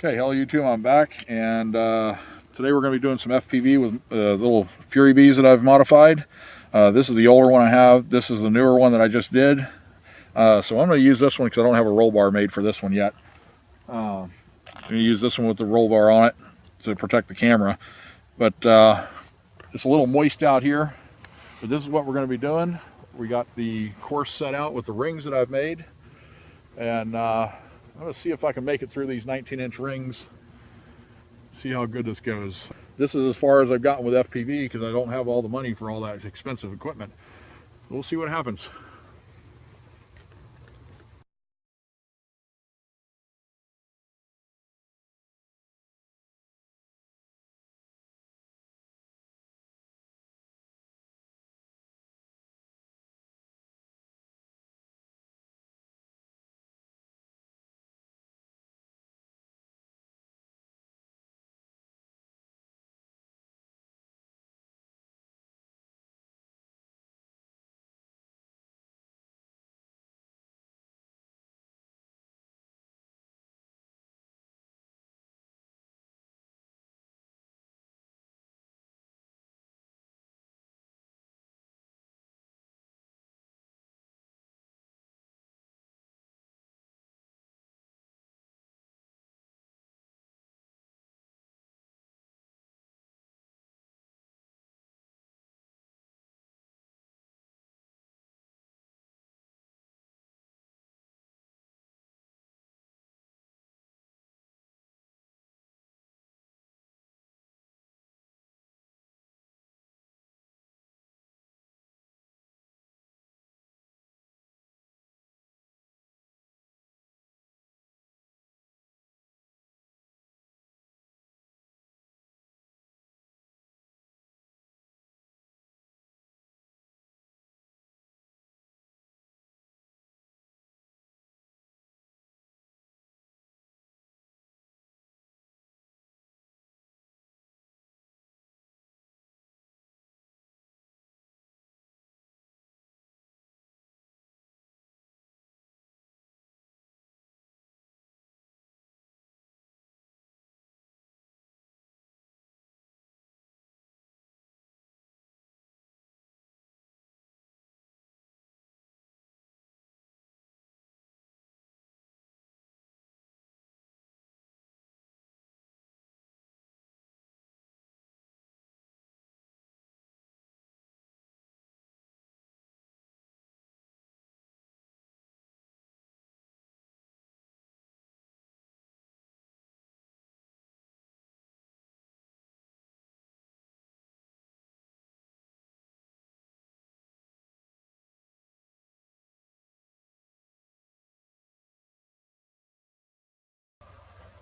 Okay, hello YouTube, I'm back, and today we're going to be doing some FPV with little Furybees that I've modified. This is the older one I have. This is the newer one that I just did. So I'm going to use this one because I don't have a roll bar made for this one yet. I'm going to use this one with the roll bar on it to protect the camera. But it's a little moist out here. But this is what we're going to be doing. We got the course set out with the rings that I've made. And I'm going to see if I can make it through these 19-inch rings, see how good this goes. This is as far as I've gotten with FPV because I don't have all the money for all that expensive equipment. We'll see what happens.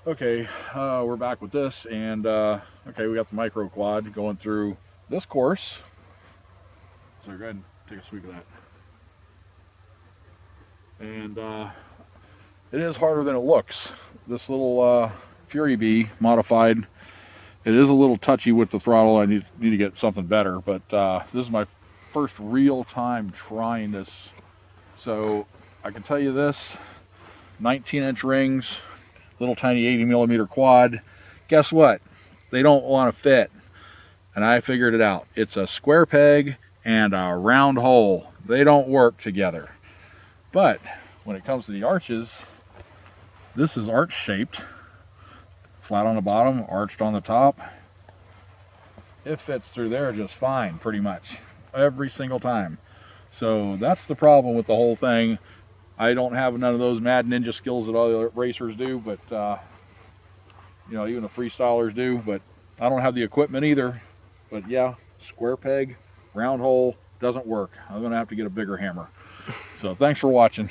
Okay, we're back with this, and okay, we got the micro quad going through this course. So go ahead and take a sweep of that. And it is harder than it looks. This little Furibee modified, it is a little touchy with the throttle. I need to get something better, but this is my first real time trying this. So I can tell you this, 19-inch rings, little tiny 80mm quad. Guess what? They don't want to fit. And I figured it out. It's a square peg and a round hole. They don't work together. But when it comes to the arches, this is arch shaped. Flat on the bottom, arched on the top. It fits through there just fine, pretty much. Every single time. So that's the problem with the whole thing. I don't have none of those mad ninja skills that all the racers do, but you know, even the freestylers do, but I don't have the equipment either. But yeah, square peg, round hole, doesn't work. I'm gonna have to get a bigger hammer. So thanks for watching.